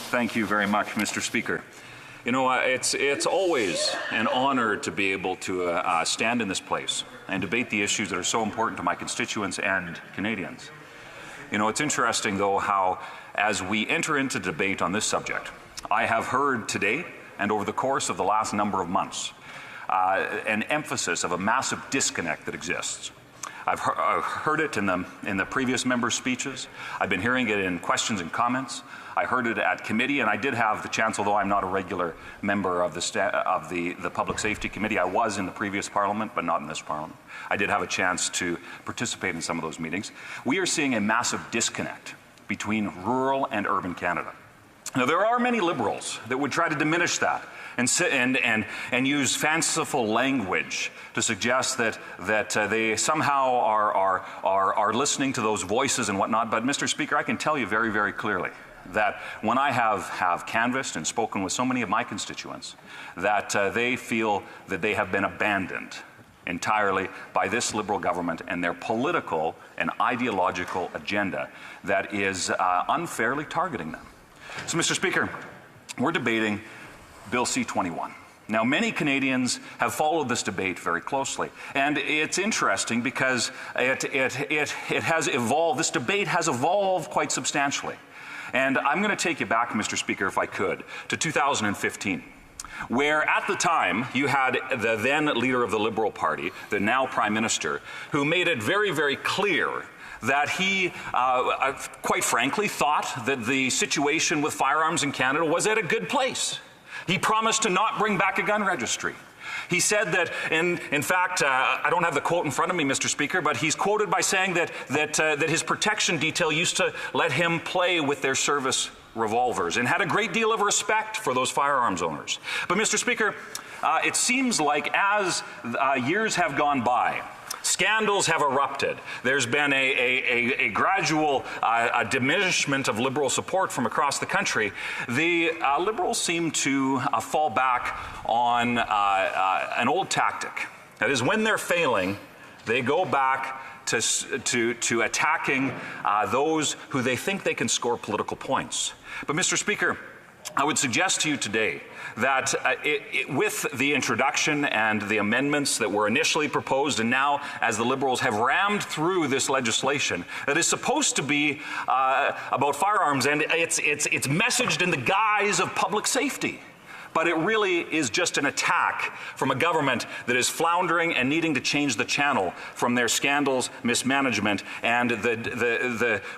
Thank you very much, Mr. Speaker. You know, it's always an honor to be able to stand in this place and debate the issues that are so important to my constituents and Canadians. You know, it's interesting, though, how as we enter into debate on this subject, I have heard today and over the course of the last number of months an emphasis of a massive disconnect that exists. I've heard it in the previous members' speeches. I've been hearing it in questions and comments. I heard it at committee, and I did have the chance, although I'm not a regular member of the Public Safety Committee. I was in the previous Parliament, but not in this Parliament. I did have a chance to participate in some of those meetings. We are seeing a massive disconnect between rural and urban Canada. Now, there are many Liberals that would try to diminish that and use fanciful language to suggest that they somehow are listening to those voices and whatnot. But, Mr. Speaker, I can tell you very, very clearly that when I have canvassed and spoken with so many of my constituents, that they feel that they have been abandoned entirely by this Liberal government and their political and ideological agenda that is unfairly targeting them. So, Mr. Speaker, we're debating Bill C-21. Now, many Canadians have followed this debate very closely, and it's interesting because it has evolved. This debate has evolved quite substantially. And I'm going to take you back, Mr. Speaker, if I could, to 2015, where at the time you had the then leader of the Liberal Party, the now Prime Minister, who made it very, very clear that he, quite frankly, thought that the situation with firearms in Canada was at a good place. He promised to not bring back a gun registry. He said that, in fact, I don't have the quote in front of me, Mr. Speaker, but he's quoted by saying that his protection detail used to let him play with their service revolvers and had a great deal of respect for those firearms owners. But, Mr. Speaker, it seems like as years have gone by, scandals have erupted. There's been a gradual diminishment of Liberal support from across the country. The Liberals seem to fall back on an old tactic. That is, when they're failing, they go back to attacking those who they think they can score political points. But, Mr. Speaker, I would suggest to you today that with the introduction and the amendments that were initially proposed, and now as the Liberals have rammed through this legislation that is supposed to be about firearms, and it's messaged in the guise of public safety, but it really is just an attack from a government that is floundering and needing to change the channel from their scandals, mismanagement, and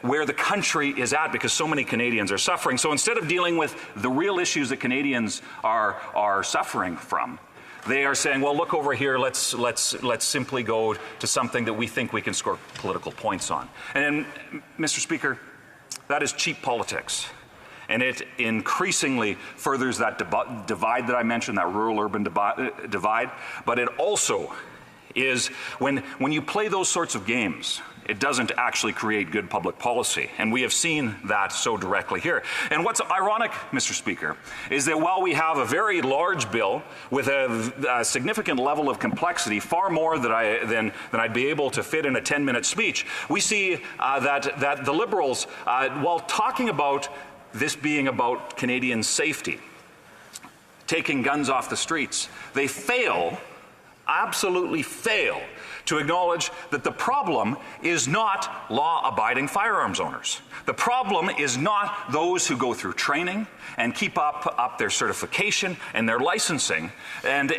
where the country is at, because so many Canadians are suffering. So instead of dealing with the real issues that Canadians are suffering from, they are saying, well, look over here, let's simply go to something that we think we can score political points on. And, Mr. Speaker, that is cheap politics. And it increasingly furthers that divide that I mentioned, that rural-urban divide. But it also is, when you play those sorts of games, it doesn't actually create good public policy. And we have seen that so directly here. And what's ironic, Mr. Speaker, is that while we have a very large bill with a significant level of complexity, far more than I'd be able to fit in a 10-minute speech, we see that the Liberals, while talking about this being about Canadian safety, taking guns off the streets, they fail, absolutely fail, to acknowledge that the problem is not law-abiding firearms owners. The problem is not those who go through training and keep up their certification and their licensing and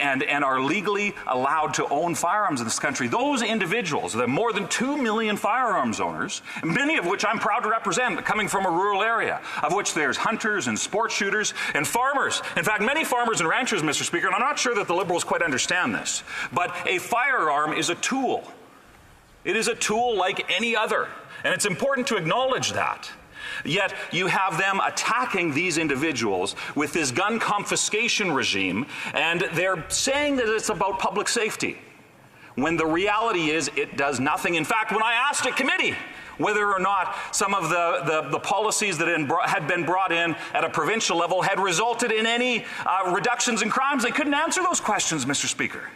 are legally allowed to own firearms in this country. Those individuals, the more than 2 million firearms owners, many of which I'm proud to represent, coming from a rural area, of which there's hunters and sport shooters and farmers. In fact, many farmers and ranchers, Mr. Speaker, and I'm not sure that the Liberals quite understand this, but a firearm is a tool. It is a tool like any other, and it's important to acknowledge that. Yet you have them attacking these individuals with this gun confiscation regime, and they're saying that it's about public safety, when the reality is it does nothing. In fact, when I asked at committee whether or not some of the policies that had been brought in at a provincial level had resulted in any reductions in crimes, they couldn't answer those questions, Mr. Speaker.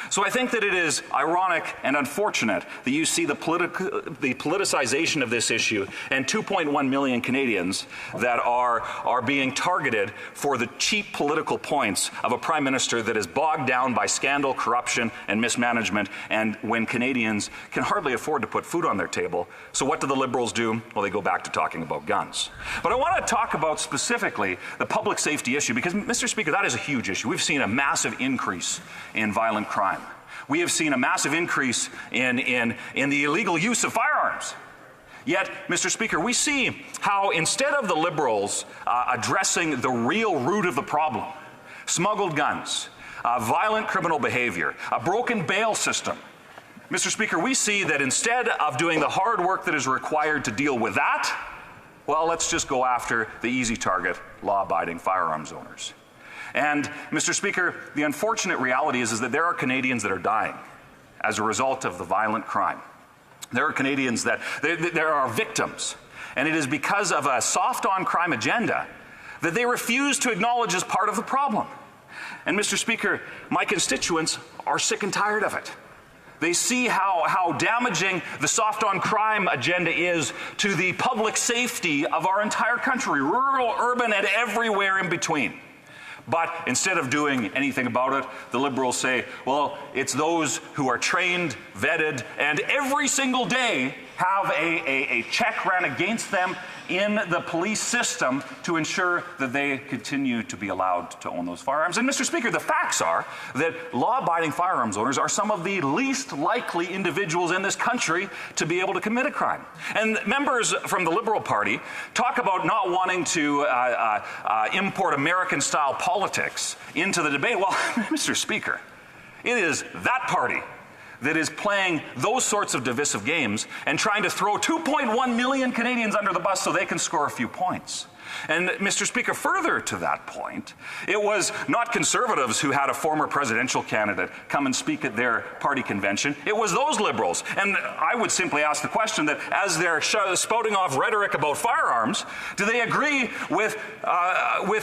So I think that it is ironic and unfortunate that you see the politicization of this issue and 2.1 million Canadians that are being targeted for the cheap political points of a Prime Minister that is bogged down by scandal, corruption, and mismanagement, and when Canadians can hardly afford to put food on their table. So what do the Liberals do? Well, they go back to talking about guns. But I want to talk about specifically the public safety issue because, Mr. Speaker, that is a huge issue. We've seen a massive increase in violent crime. We have seen a massive increase in the illegal use of firearms. Yet, Mr. Speaker, we see how instead of the Liberals addressing the real root of the problem, smuggled guns, violent criminal behavior, a broken bail system, Mr. Speaker, we see that instead of doing the hard work that is required to deal with that, well, let's just go after the easy target, law-abiding firearms owners. And, Mr. Speaker, the unfortunate reality is that there are Canadians that are dying as a result of the violent crime. There are Canadians that, there are victims, and it is because of a soft-on-crime agenda that they refuse to acknowledge as part of the problem. And, Mr. Speaker, my constituents are sick and tired of it. They see how damaging the soft-on-crime agenda is to the public safety of our entire country, rural, urban, and everywhere in between. But instead of doing anything about it, the Liberals say, well, it's those who are trained, vetted, and every single day have a check ran against them in the police system to ensure that they continue to be allowed to own those firearms. And, Mr. Speaker, the facts are that law-abiding firearms owners are some of the least likely individuals in this country to be able to commit a crime. And members from the Liberal Party talk about not wanting to import American-style politics into the debate. Well, Mr. Speaker, it is that party that is playing those sorts of divisive games and trying to throw 2.1 million Canadians under the bus so they can score a few points. And, Mr. Speaker, further to that point, it was not Conservatives who had a former presidential candidate come and speak at their party convention. It was those Liberals. And I would simply ask the question that as they're spouting off rhetoric about firearms, do they agree with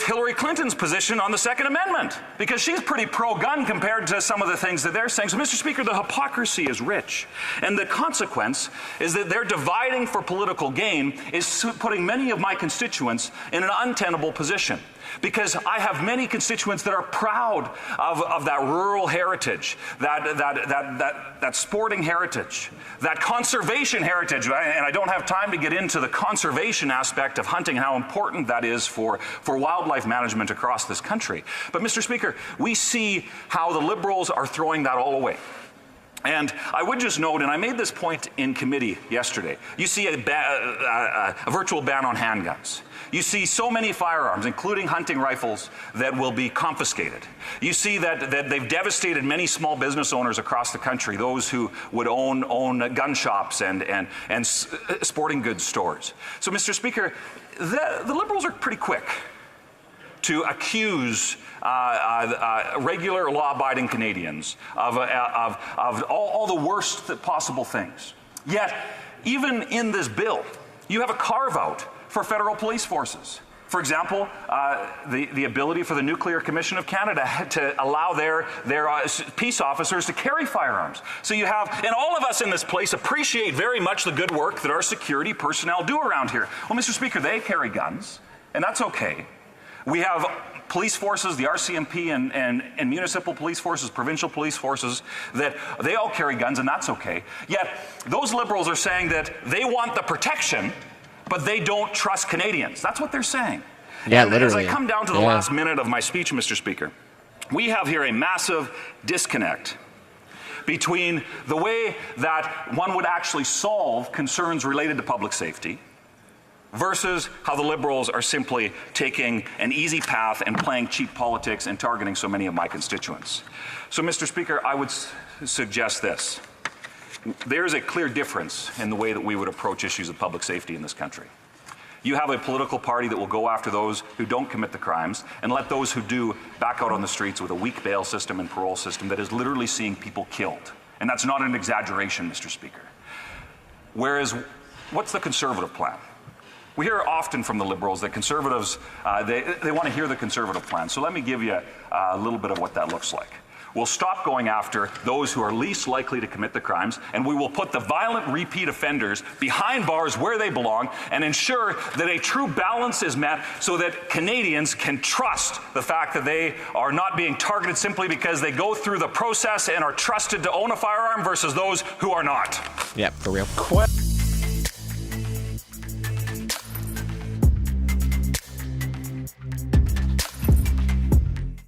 Hillary Clinton's position on the Second Amendment? Because she's pretty pro-gun compared to some of the things that they're saying. So, Mr. Speaker, the hypocrisy is rich. And the consequence is that their dividing for political gain is putting many of my constituents in an untenable position. Because I have many constituents that are proud of that rural heritage, that sporting heritage, that conservation heritage. And I don't have time to get into the conservation aspect of hunting and how important that is for wildlife management across this country. But, Mr. Speaker, we see how the Liberals are throwing that all away. And I would just note, and I made this point in committee yesterday, you see a virtual ban on handguns. You see so many firearms, including hunting rifles, that will be confiscated. You see that they've devastated many small business owners across the country, those who would own gun shops and sporting goods stores. So, Mr. Speaker, the Liberals are pretty quick to accuse regular law-abiding Canadians of all the worst possible things. Yet, even in this bill, you have a carve-out for federal police forces. For example, the ability for the Nuclear Commission of Canada to allow their peace officers to carry firearms. So you have, and all of us in this place appreciate very much the good work that our security personnel do around here. Well, Mr. Speaker, they carry guns, and that's okay. We have police forces, the RCMP and municipal police forces, provincial police forces, that they all carry guns, and that's okay. Yet those Liberals are saying that they want the protection, but they don't trust Canadians. That's what they're saying. Yeah, and literally. As I come down to the last minute of my speech, Mr. Speaker, we have here a massive disconnect between the way that one would actually solve concerns related to public safety versus how the Liberals are simply taking an easy path and playing cheap politics and targeting so many of my constituents. So, Mr. Speaker, I would suggest this. There is a clear difference in the way that we would approach issues of public safety in this country. You have a political party that will go after those who don't commit the crimes and let those who do back out on the streets with a weak bail system and parole system that is literally seeing people killed. And that's not an exaggeration, Mr. Speaker. Whereas, what's the Conservative plan? We hear often from the Liberals that Conservatives, they want to hear the Conservative plan. So let me give you a little bit of what that looks like. We'll stop going after those who are least likely to commit the crimes, and we will put the violent repeat offenders behind bars where they belong and ensure that a true balance is met so that Canadians can trust the fact that they are not being targeted simply because they go through the process and are trusted to own a firearm versus those who are not. Yeah, for real.